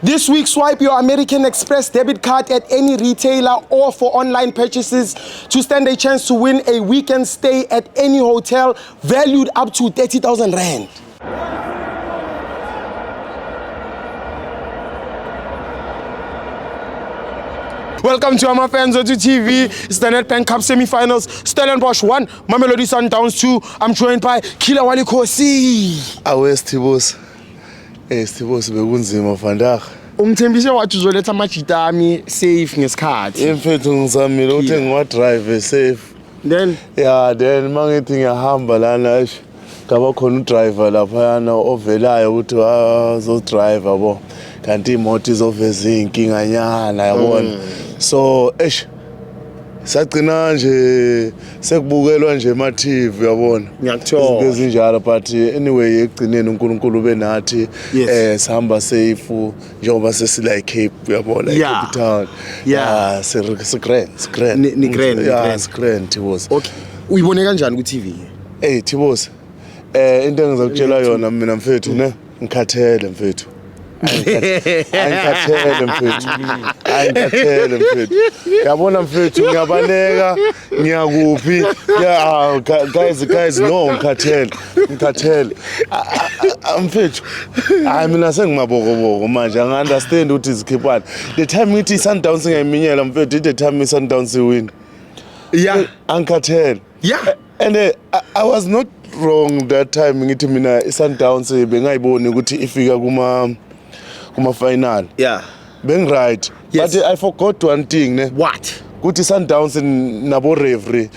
This week, swipe your American Express debit card at any retailer or for online purchases to stand a chance to win a weekend stay at any hotel valued up to 30,000 rand. Welcome to our fans on TV. It's the Nedbank Cup semi-finals. Stellenbosch 1, Mamelodi Sundowns 2. I'm joined by Khilawale Khosi. Awesitibos. Sitibos bekunzima vandag. Ungithembise wathi uzoletha amajita ami safe ngesikhathi. Imfethu ngizamile uthi ngiwadrive safe. Then mangithi ngiyahamba lana ngaba khona udriver lapha yana ovelayo ukuthi azodrive yabo. Kanti imoto izoveza inkinganyana yabona. So sagcina nje sekubukelwa nje ma TV yabona. Ngiyakuthola. Izinto ezinjalo but anyway egcineni uNkulunkulu benathi sihamba safe njengoba sesila eCape yabona eCape Town. Yeah, Grand. Ni grand. Yeah, grand Thibos. Okay. Uyibone kanjani ku TV? Thibos. Into engizakutshela yona mina mfethu ne ngikhathele mfethu. Angikhathele mfethu. Yabona mfethu ngiyabaleka ngiyakuphi guys no ngikhathele mfethu mina sengimabokoboko manje angi-understand ukuthi izikhiphani the time ngithi Sundowns ngiyiminyela mfethu the time Sundowns win angikhathele and I was not wrong that time ngithi mina Sundowns bengayiboni ukuthi ifika kuma final. Being right. Yes. But I forgot one thing ne. What? Kuti Sundowns nabo referee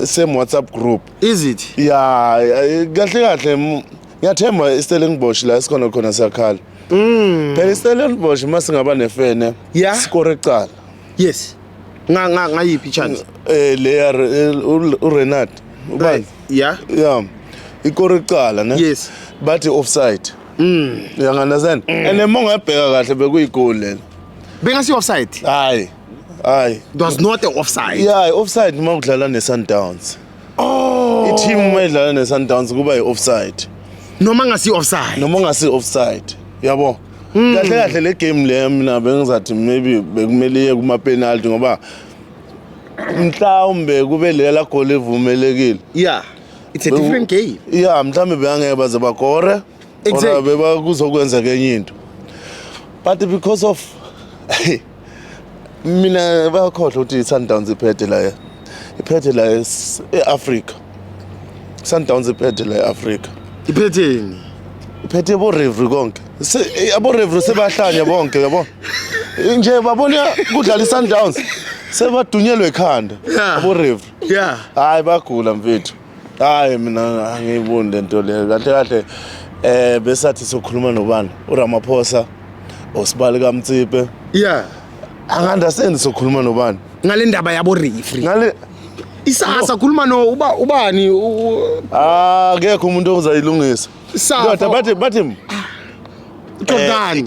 same WhatsApp group. Is it? Kahle ngiyathemba Stellenbosch la sikhona khona sakhala. Phela Stellenbosch masingaba nefene score ecala. Yes. Ngayiphi chance? Layer uRenat. Ubani? Ikore ecala ne. Yes. But offside. You understand? And mongabheka kahle bekuyigoli lena. Bengasi offside? Hayi. It was not an offside. Offside mawudlala neSundowns. I-team mayidlala neSundowns kuba yi-offside. Noma ngasi offside. Yabo. Kahle le game le mina bengizathi maybe bekumele iye kuma penalty ngoba mhlawumbe kube lela goal evumelekile. It's a different game. Mhlawumbe bengeke baze bakore. Exactly. Kuzokwenza kenye into. But because of mina bayakhohlwa ukuthi Sundowns iphethe la eAfrica. Sundowns iphethe la eAfrica. Iphetheni? Iphethe bo referee konke. Abo referee sebahlanya bonke yabo. Nje babona kudlala iSundowns sebadunyelwe ekhanda abo referee. Hayi bagula mfethu. Hayi mina angiyiboni lento le kahle besathi sokhuluma nobani uRamaphosa oSibali kaMtsipe angi-understand sokhuluma nobani ngale ndaba yabo referee ngale isasa khuluma no ubani akekho umuntu ozayilungisa kodwa bathi Jordan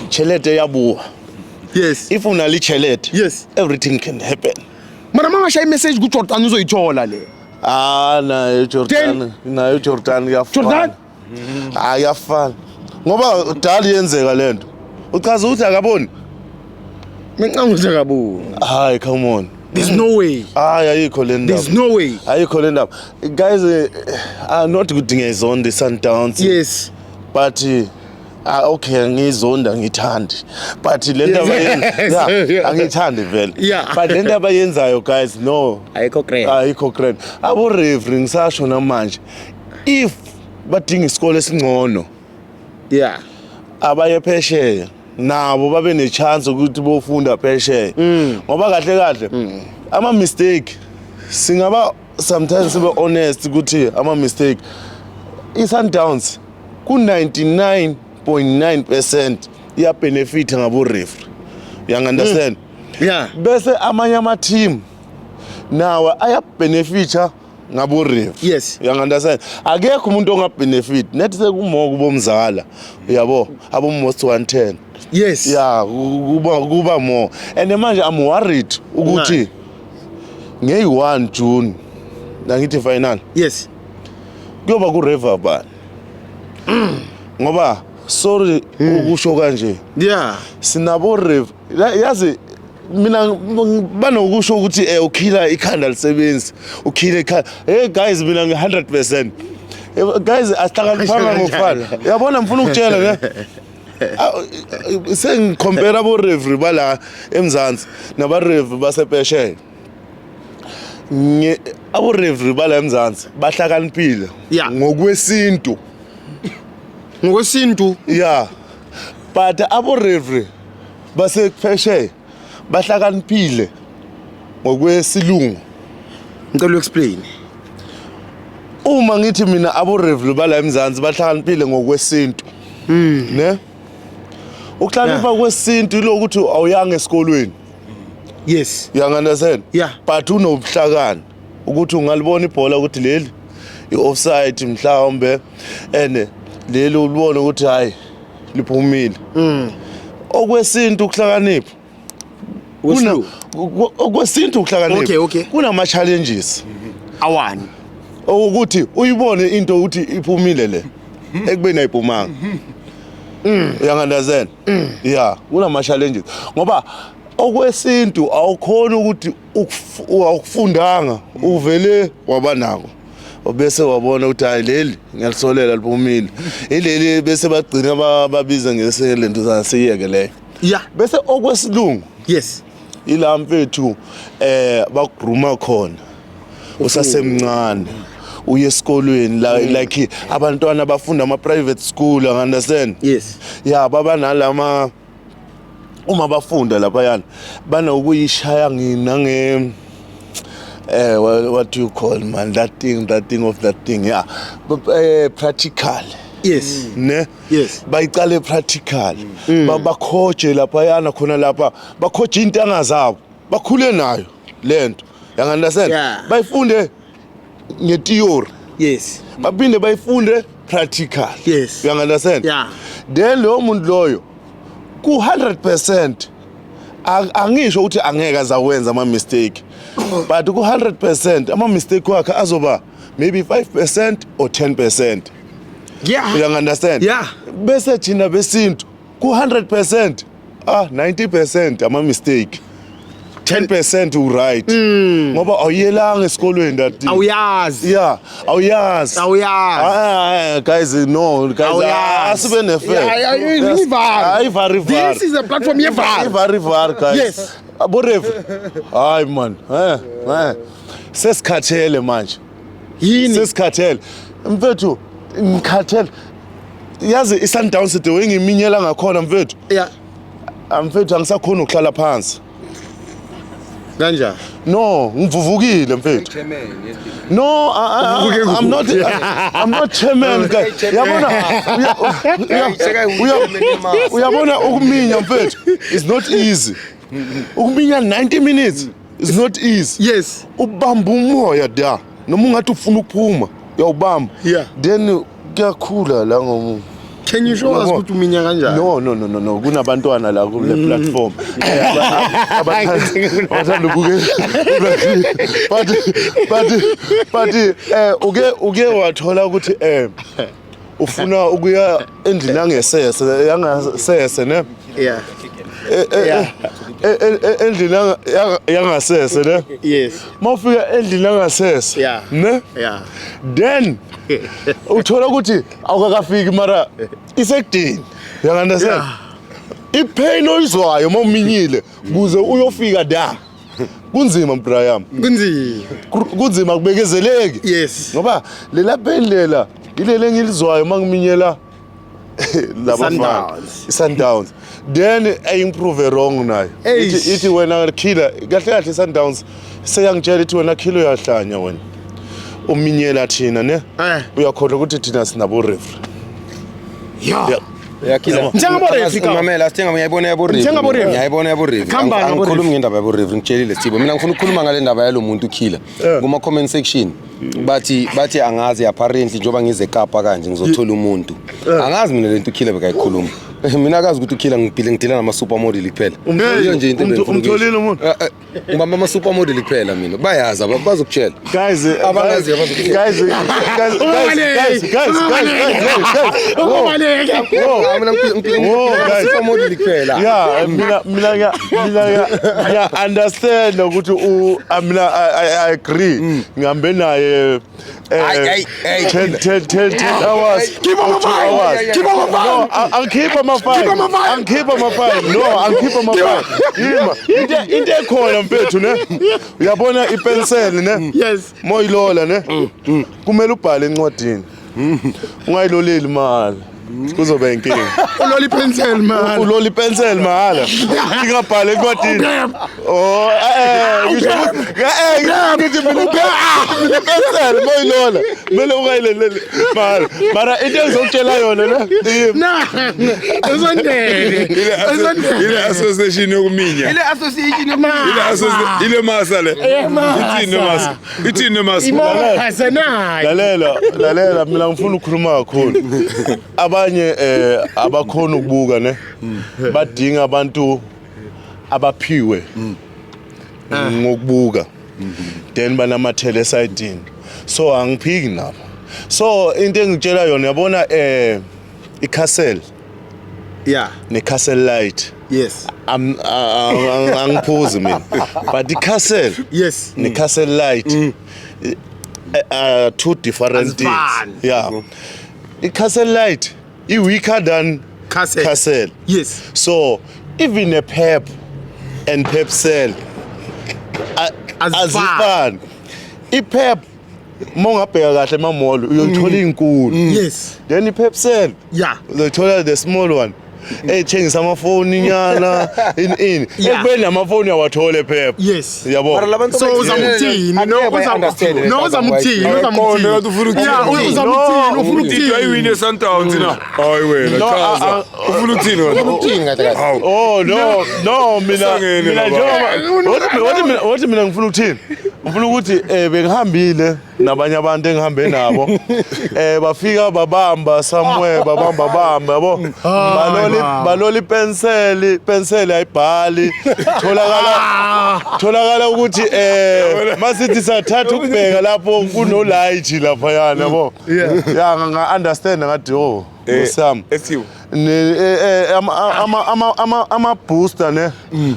Chelete yabuwa if unali Chelete everything can happen mara mangashaya message ku Jordan uzoyithola le nayo Jordan yafana. Yafana. Ngoba dali yenzeka lento. Uchaza ukuthi akaboni. Ngicanga ukuthi akaboni. Hayi come on. There's no way. Ayikho le ndaba. There's no way. Ayikho le ndaba. Guys are not kudinga izonde Sundowns. Yes. But okay ngizonda ngithandi but le ndaba angithandi vele but le ndaba yenzayo guys no ayikho grand abo referee ngisasho namanje if badinga isikole esingcono abaye phesheya nabo babe ne chance ukuthi bofunda phesheya ngoba kahle ama mistake singaba sometimes be honest ukuthi ama mistake iSundowns ku 99.9% ya benefit ngabo referee. You understand? Bese amanye ama team nawo aya benefita ngabo referee. You understand? Akekho umuntu ongabenefit. Nethi sekumo kubomzala. Uyabo? Abo most 110. Kuba more. And manje I'm worried ukuthi nge-1 June nangithi final. Yes. Kuyoba ku River Bar. Ngoba sorry ukusho kanje. Yeah. Sinabo rev. Yazi mina banokusho ukuthi ukhila ikhanda lisebenzi. Ukhila ikhanda. Hey guys mina nge100%. Guys asihlakaniphanga ngokufana. Uyabona mfuna ukutshela ne? Sengicompare abo rev bala eMzansi naba rev basepeshe. Abo rev bala eMzansi bahlakaniphile ngokwesintu. Ngokwesintu? Yeah. But abo rev basepeshe bahlakaniphile ngokwesilungu. Ngicela explain. Uma ngithi mina abo rev bala eMzansi bahlakaniphile ngokwesintu. Ne? Ukuhlanipha kwesintu lokuthi awuyanga esikolweni. Yes. You understand? Yeah. But unobuhlakani ukuthi ungalibona ibhola ukuthi leli i-offside mhlawumbe and leli ulibona ukuthi hayi liphumile. Okwesintu ukuhlakanipha. Okwesintu ukuhlakanipha. Okay. Kunama challenges. Awani. Ukuthi uyibone into ukuthi iphumile le ekubeni ayiphumanga. You understand? Yeah, kunama challenges. Ngoba okwesintu awukhona ukuthi ukufundanga uvele wabanako. Obese wabona ukuthi hayi leli ngiyalisolela liphumile. Ileli bese bagcina babiza ngeselento zasiyeke le. Yeah. Bese okwesilungu. Yes. Ila mfethu bakuruma khona. Usasemncane. Uye esikolweni like abantwana bafunda ama private school, you understand? Yes. Yeah, baba nalama uma bafunda lapha yana bana ukuyishaya nginange what do you call man that thing of that thing, yeah, practical. Yes. Ne? Yes. Bayicale practical. Bakhoje lapha yana khona lapha bakhoje intanga zabo bakhule nayo lento, you understand? Yeah. Bayifunde nge-theory. Yes. Baphinde bayifunde practical. Yes. You understand? Yeah. Then lo muntu loyo ku 100% angisho ukuthi angeke azawenza ama mistake. But ku 100% ama mistake wakhe azoba maybe 5% or 10%. Yeah. You understand? Yeah. Bese thina besintu ku 100% 90% ama mistake. 10% right. Ngoba awuyelanga esikolweni that. Awuyazi. Yeah, awuyazi. Guys, no, guys, asibe nefair. This is a platform yevar, guys. Yes. Aborev. Hayi man. Sesikhathele manje. Yini? Sesikhathele. Mfethu, ngikhathele. Yazi iSundowns the way ngiminyela ngakhona mfethu. Yeah. Mfethu angisakhona ukuhlala phansi. Kanja. No, ngivuvukile mfethu. No, I'm not chairman. Uyabona ukuminya mfethu is not easy. Ukuminya 90 minutes is not easy. Yes. Ubamba umoya da. Noma ungathi ufuna ukuphuma, uyawubamba. Yeah. Then kuyakhula la ngomuntu. Can you show us ukuthi uminya kanjani? No. Kunabantwana la kule platform. Abathanda ukubukela. But uke wathola ukuthi ufuna ukuya endlini yangasese ne? Yeah. Endlini yangasese ne? Yes. Mawufika endlini yangasese. Yeah. Ne? Yeah. Then uthola ukuthi awukakafiki mara isekudini. You understand? Ipain oyizwayo mawuminyile kuze uyofika da. Kunzima Brian. Kunzima kubekezeleki. Yes. Ngoba lela pain lela ilele engilizwayo mangiminyela Sundowns. Then I improve wrong nayo. Ithi wena killer kahle Sundowns seyangitshela ithi wena kilo yahlanya wena. Uminyela thina ne? Uyakhona ukuthi thina sinabo referee. Yeah. Yakila. Njengabo referee mamela sithenga ngiyayibona yabo referee. Ngiyayibona yabo referee. Angikhulumi ngendaba yabo referee ngitshelile Sithibo. Mina ngifuna ukukhuluma ngale ndaba yalo muntu ukhila. Kuma comment section bathi angazi apparently njoba ngize eKapa kanje ngizothola umuntu. Angazi mina lento ukhila bekayikhuluma. mina akazi ukuthi ukhila ngidila nama supermodel kuphela iyo nje into umtholile umuntu ngibamba ama supermodel kuphela mina bayazi abazokutshela guys abangazi guys mina ngidila supermodel kuphela yeah mina ya understand ukuthi mina I agree ngihambe naye 10 hours Keep on my fire. Keep on my fire. No, I'll keep on my fire. Keep on my fire. I'll keep on my fire. No, I'll keep on my fire. Yima, into ekhona mfethu ne. Uyabona ipenseli ne? Yes. Moyilola ne? Kumele ubhale encwadini. Ungayiloleli imali. Kuzoba inkinga. Uloli pencil man. Uloli pencil mahala. Ingabhale encwadini. Oh, ngithi mina pencil moyilola. Kumele ungayiloleli mahala. Mara into engizokutshela yona ne? Na. Uzondele. Ile association yokuminya. Ile association yomama. Ile masa le. Ithini masa. Imasa nayi. Lalela mina ngifuna ukukhuluma kakhulu. Abanye abakhona ukubuka ne badinga abantu abaphiwe ngokubuka then banamathele esayidini so angiphiki nabo so into engitshela yona yabona iCastle Yeah. neCastle Light Yes. angiphuzi mina but iCastle Yes. neCastle Light two different things yeah iCastle Light is weaker than Castle. Yes. So even a Pep and Pep Cell as fun. iPep mongabheka kahle emamall uyothola inkulu. Yes. Then iPep Cell Yeah. uyothola the small one. Thengisa amafoni nyana in ekubeni amafoni awathole phepha Yes. yabo So uzamuthini uzamuthini ayiwine Sundowns na hayi wena chaza ufuna ukuthini oh no mina what mina ngifuna ukuthini ngifuna ukuthi bengihambile nabanye abantu engihambe nabo bafika babamba somewhere babamba yabo baloli penseli ayibhali tholakala ukuthi masithi sathatha ukubheka lapho kuno light lapha yana yabo ya nga understand ngathi oh Sam esiwe ama booster ne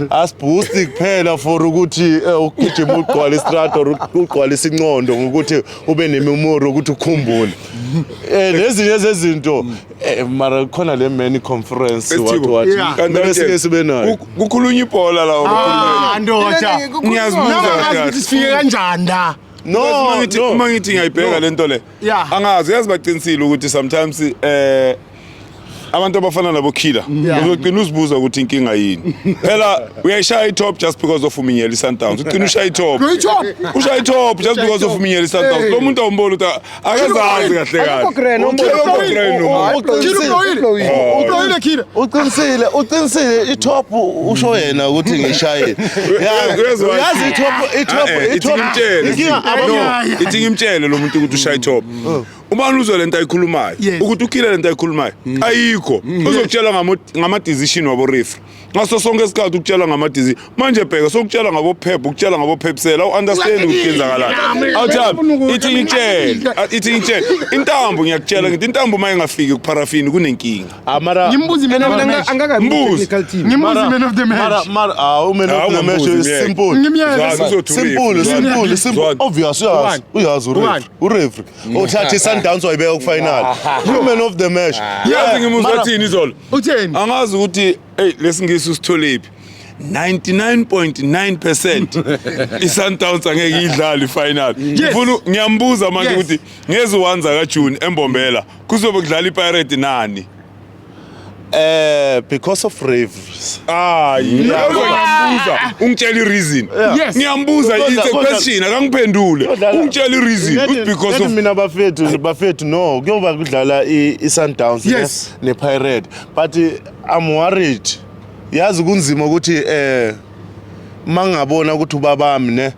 as boost kuphela for ukuthi ugijima ugqwala istrata or ugqwala isinqondo ngokuthi ube nememori ukuthi ukhumbule lezinye zezinto mara khona le many conference what kanti sike sibe nayo kukhulunywa ibhola la ndoda ngiyazibuza ukuthi sifike kanjani la uma ngithi ngiyayibheka lento le angazi yazi baqinisile ukuthi sometimes abantu abafana nabo Killer uzogcina uzibuza ukuthi inkinga yini phela uyayishaya iTop just because of uminyela iSundowns ugcina ushaya iTop ushaya iTop just because of uminyela iSundowns lo muntu awumbona ukuthi akazazi kahle uqinisile iTop usho yena ukuthi ngishayile yazi iTop ithi ngimtshele lo muntu ukuthi ushaya iTop ubani uzwe lento ayikhulumayo ukuthi uKiller lento ayikhulumayo ayikho uzokutshela ngama decision wabo referee ngaso sonke isikhathi ukutshela ngama decision manje bheka sokutshela ngabo Pep ukutshela ngabo Pepsel awu understand ukuthi kwenzakalani awuthi ithi ngitshela intambo ngiyakutshela ngithi intambo maye ngafiki kuparafini kunenkinga amara ngimbuzi mina angakabi technical team ngimbuzi man of the match mara man of the match is simple obvious uyazi ureferee uthatha iSundowns wayibeka ku final man of the match yazi ngimuzwa thini izolo utheni angazi ukuthi lesingisi usitholephi 99.9% iSundowns angeke idlale ifinal ngifuna ngiyambuza manje ukuthi ngeze uwanza kaJune eMbombela kuzobe kudlala iPirate nani because of referees ngiyambuza ungitshela ireason ngiyambuza it's a question akangiphendule ungitshela ireason because of mina bafethu no kuyoba kudlala iSundowns nePirate but I'm worried yazi kunzima ukuthi mangabona ukuthi ubabami ne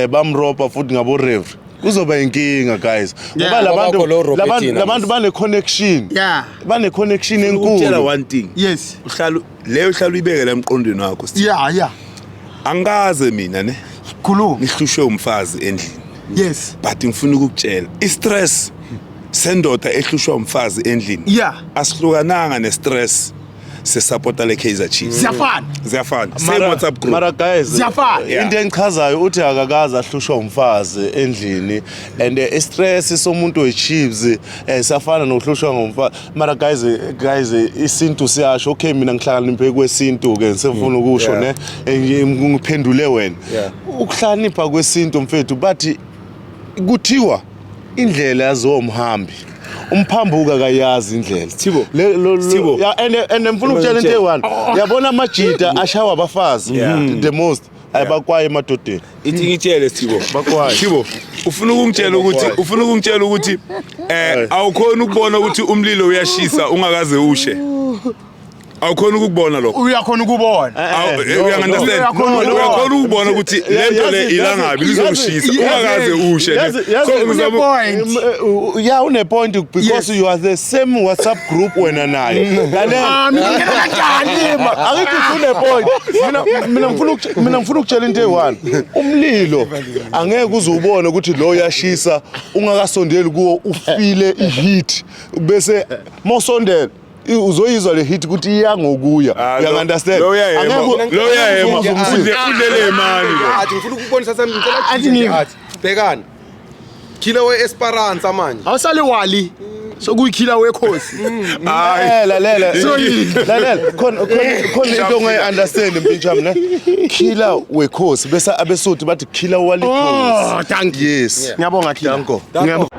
bamropa futhi ngabo referee kuzoba inkinga guys ngoba Kwakho lo Robertina, labantu bane connection Yeah. bane connection Ukutshela enkulu one thing. Yes. Leyo uhlala uyibeke la emqondweni wakho. Yeah. Angikaze mina ne Khuluma. nihlushwe umfazi endlini. Yes. But ngifuna ukukutshela i-stress sendoda ehlushwa umfazi endlini. Yeah. Asihlukananga ne-stress se-supporter le-Kaizer Chiefs. Ziyafana. Same WhatsApp group. mara guys Ziyafana. into engichazayo uthi akakaza ahlushwa umfazi endlini and stress somuntu weChiefs safana nokuhlushwa ngumfazi mara guys isintu siyasho okay mina ngihlakaniphe kwesintu ke ngisefuna ukusho ne ngiphendule wena ukuhlakanipha kwesintu mfethu bathi kuthiwa indlela yazomhambi umphambuka kayazi indlela Thibo. ya and ngifuna ukutshela into eyi-one yabona amajita ashawa abafazi the most ayibakwaye emadodeni Ithi ngitshele Thibo. Bakwazi. Thibo, ufuna ukungitshela ukuthi awukhona ukubona ukuthi umlilo uyashisa ungakaze ushe. Awukhona ukubona lokho. Uyakhona ukubona. Uyangiunderstand? Uyakhona ukubona ukuthi lento le ilangabi lizokushisa ungakaze ushe. Yeah, une point because you are the same WhatsApp group wena naye. Akithi une point. Mina ngifuna ukutshela into eyi-one. Umlilo angeke uzubone ukuthi lo uyashisa ungakasondeli kuwo ufile iheat bese mosondela uzoyizwa le hit ukuthi iya ngokuya uyangiunderstand Lo uyayema udlele imali athi ngifuna ukubonisa sami ngicela athi bhekana kilo we-Esperance manje Awusale wali. Sokuyikhila wekhosi. lalela khona into ongayi-understand mpintshami ne killer wekhosi bese abesuthi bathi killer walikhosi Thank you. yes Ngiyabonga Khila. Danko.